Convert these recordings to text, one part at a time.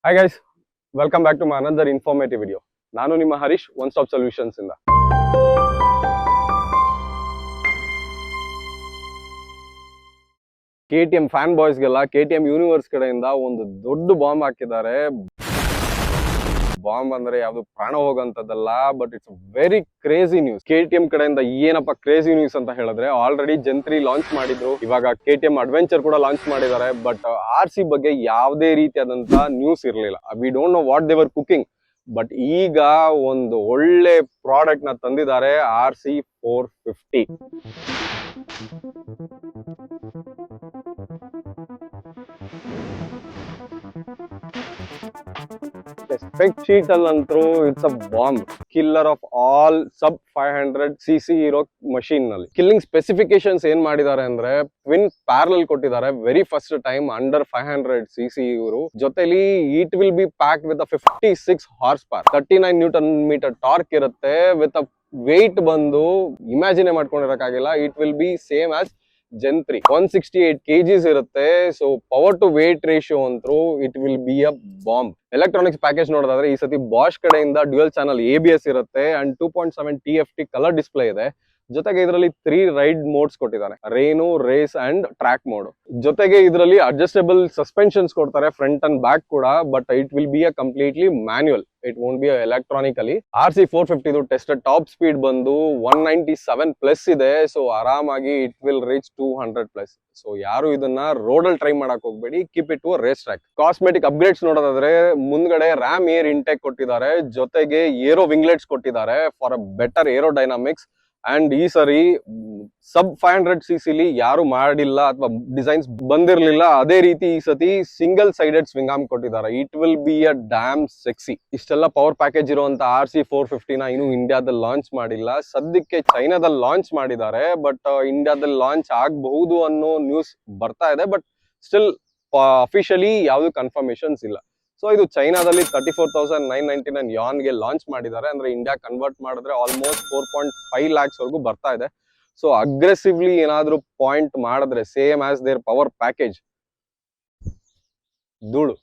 Hi guys, welcome back to my another informative video. ನಾನು ನಿಮ್ಮ Harish one stop solutions ಇಂದ. KTM fan ಬಾಯ್ಸ್ಗೆಲ್ಲ KTM universe ಕಡೆಯಿಂದ ಒಂದು ದೊಡ್ಡ ಬಾಂಬ್ ಹಾಕಿದ್ದಾರೆ. ಬಾಂಬ್ ಅಂದ್ರೆ ಯಾವ್ದು ಪ್ರಾಣ ಹೋಗಂತದಲ್ಲ, but it's very crazy news. KTM ಕಡೆಯಿಂದ ಏನಪ್ಪ ಕ್ರೇಜಿ ನ್ಯೂಸ್ ಅಂತ ಹೇಳಿದ್ರೆ, ಆಲ್ರೆಡಿ ಜೆನ್3 ಲಾಂಚ್ ಮಾಡಿದ್ರು, ಇವಾಗ KTM ಅಡ್ವೆಂಚರ್ ಕೂಡ ಲಾಂಚ್ ಮಾಡಿದ್ದಾರೆ. ಬಟ್ RC ಬಗ್ಗೆ ಯಾವುದೇ ರೀತಿಯಾದಂತ ನ್ಯೂಸ್ ಇರಲಿಲ್ಲ. We don't know what they were cooking. But ಈಗ ಒಂದು ಒಳ್ಳೆ ಪ್ರಾಡಕ್ಟ್ ನ ತಂದಿದ್ದಾರೆ, RC450. ಸ್ಪೆಕ್ ಶೀಟ್ ಅಲ್ಲಂತೂ it's a bomb, killer of all sub 500cc ಇರೋ ಮಷೀನ್ ನಲ್ಲಿ. ಕಿಲ್ಲಿಂಗ್ ಸ್ಪೆಸಿಫಿಕೇಶನ್ಸ್ ಏನ್ ಮಾಡಿದ್ದಾರೆ ಅಂದ್ರೆ, ಟ್ವಿನ್ ಪ್ಯಾರಲಲ್ ಕೊಟ್ಟಿದ್ದಾರೆ, very first time under 500cc ಇವರು. ಜೊತೆಲಿ it will be packed with 56 horse power, 39 newton metre torque ಇರುತ್ತೆ. ವಿತ್ ಅ weight ಬಂದು ಇಮ್ಯಾಜಿನ್ ಮಾಡ್ಕೊಂಡಿರಕ್ಕಾಗಿಲ್ಲ. It will be same as gen three, 168 kgs ಇರುತ್ತೆ. So power to weight ratio ಅಂತೂ it will be a bomb. Electronics package ನೋಡೋದಾದ್ರೆ ಈ ಸತಿ Bosch ಕಡೆಯಿಂದ dual channel ABS ಇರುತ್ತೆ ಅಂಡ್ 2.7 TFT ಕಲರ್ ಡಿಸ್ಪ್ಲೇ ಇದೆ. ಜೊತೆಗೆ ಇದರಲ್ಲಿ 3 ರೈಡ್ ಮೋಡ್ಸ್ ಕೊಟ್ಟಿದ್ದಾರೆ, rain, race and track mode. ಜೊತೆಗೆ ಇದರಲ್ಲಿ ಅಡ್ಜಸ್ಟಬಲ್ ಸಸ್ಪೆನ್ಷನ್ಸ್ ಕೊಡ್ತಾರೆ, ಫ್ರಂಟ್ ಅಂಡ್ ಬ್ಯಾಕ್ ಕೂಡ. But it will be a completely manual, it won't be electronically. RC450 tested top speed ಬಂದು 197 plus ಇದೆ. ಸೊ ಆರಾಮಾಗಿ it will reach 200 plus. So ಯಾರು ಇದನ್ನ road ಅಲ್ಲಿ ಟ್ರೈ ಮಾಡಕ್ ಹೋಗ್ಬೇಡಿ, keep it to race track. Cosmetic upgrades ನೋಡೋದಾದ್ರೆ, ಮುಂದ್ಗಡೆ ರ್ಯಾಮ್ ಏರ್ ಇಂಟೆಕ್ ಕೊಟ್ಟಿದ್ದಾರೆ, ಜೊತೆಗೆ ಏರೋ ವಿಂಗ್ಲೆಟ್ಸ್ ಕೊಟ್ಟಿದ್ದಾರೆ for a better aero dynamics. And ಈ ಸರಿ ಸಬ್ 500cc ಯಾರು ಮಾಡಿಲ್ಲ ಅಥವಾ ಡಿಸೈನ್ಸ್ ಬಂದಿರಲಿಲ್ಲ, ಅದೇ ರೀತಿ ಈ ಸತಿ ಸಿಂಗಲ್ ಸೈಡೆಡ್ ಸ್ವಿಂಗ್ ಆರ್ಮ್ ಕೊಟ್ಟಿದ್ದಾರೆ. It will be a dam sexy. ಇಷ್ಟೆಲ್ಲ ಪವರ್ ಪ್ಯಾಕೇಜ್ ಇರುವಂತ RC450 ಇನ್ನು ಇಂಡಿಯಾದಲ್ಲಿ ಲಾಂಚ್ ಮಾಡಿಲ್ಲ. ಸದ್ಯಕ್ಕೆ ಚೈನಾದಲ್ಲಿ ಲಾಂಚ್ ಮಾಡಿದ್ದಾರೆ, ಬಟ್ ಇಂಡಿಯಾದಲ್ಲಿ ಲಾಂಚ್ ಆಗಬಹುದು ಅನ್ನೋ ನ್ಯೂಸ್ ಬರ್ತಾ ಇದೆ. ಬಟ್ ಸ್ಟಿಲ್ ಅಫಿಷಿಯಲಿ ಯಾವ್ದು ಕನ್ಫರ್ಮೇಶನ್ಸ್ ಇಲ್ಲ. ಸೊ ಇದು ಚೈನಾದಲ್ಲಿ 34,999 ಯಾನ್ಗೆ ಲಾಂಚ್ ಮಾಡಿದ್ದಾರೆ. ಅಂದ್ರೆ ಇಂಡಿಯಾ ಕನ್ವರ್ಟ್ ಮಾಡಿದ್ರೆ ಆಲ್ಮೋಸ್ಟ್ 4.5 lakhs ವರೆಗೂ ಬರ್ತಾ ಇದೆ. ಸೊ ಅಗ್ರೆಸಿವ್ಲಿ ಏನಾದ್ರೂ ಪಾಯಿಂಟ್ ಮಾಡಿದ್ರೆ same as their power package, ಧೂಳು.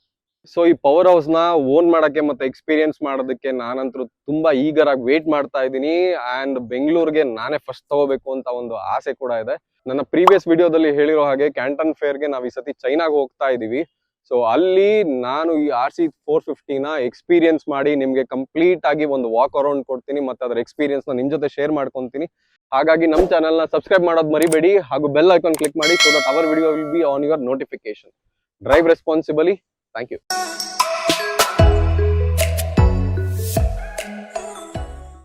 ಸೊ ಈ ಪವರ್ ಹೌಸ್ ನ ಓನ್ ಮಾಡಕ್ಕೆ ಮತ್ತೆ ಎಕ್ಸ್ಪೀರಿಯನ್ಸ್ ಮಾಡೋದಕ್ಕೆ ನಾನಂತೂ ತುಂಬಾ ಈಗರ್ ಆಗಿ ವೇಟ್ ಮಾಡ್ತಾ ಇದ್ದೀನಿ. ಅಂಡ್ ಬೆಂಗಳೂರಿಗೆ ನಾನೇ ಫಸ್ಟ್ ತಗೋಬೇಕು ಅಂತ ಒಂದು ಆಸೆ ಕೂಡ ಇದೆ. ನನ್ನ ಪ್ರೀವಿಯಸ್ ವಿಡಿಯೋದಲ್ಲಿ ಹೇಳಿರೋ ಹಾಗೆ ಕ್ಯಾಂಟನ್ ಫೇರ್ಗೆ ನಾವು ಈ ಸತಿ ಚೈನಾಗ ಹೋಗ್ತಾ ಇದೀವಿ. ಸೊ ಅಲ್ಲಿ ನಾನು ಈ RC450 ಎಕ್ಸ್ಪೀರಿಯನ್ಸ್ ಮಾಡಿ ನಿಮ್ಗೆ ಕಂಪ್ಲೀಟ್ ಆಗಿ ಒಂದು ವಾಕ್ ಅರೌಂಡ್ ಕೊಡ್ತೀನಿ, ಮತ್ತೆ ಅದರ ಎಕ್ಸ್ಪೀರಿಯನ್ಸ್ ನ ನಿಮ್ ಜೊತೆ ಶೇರ್ ಮಾಡ್ಕೊಂತೀನಿ. ಹಾಗಾಗಿ ನಮ್ಮ ಚಾನಲ್ ನ ಸಬ್ಸ್ಕ್ರೈಬ್ ಮಾಡೋದು ಮರಿಬೇಡಿ, ಹಾಗೂ ಬೆಲ್ ಐಕಾನ್ ಕ್ಲಿಕ್ ಮಾಡಿ, so that our video will be on your notification. Drive responsibly. Thank you.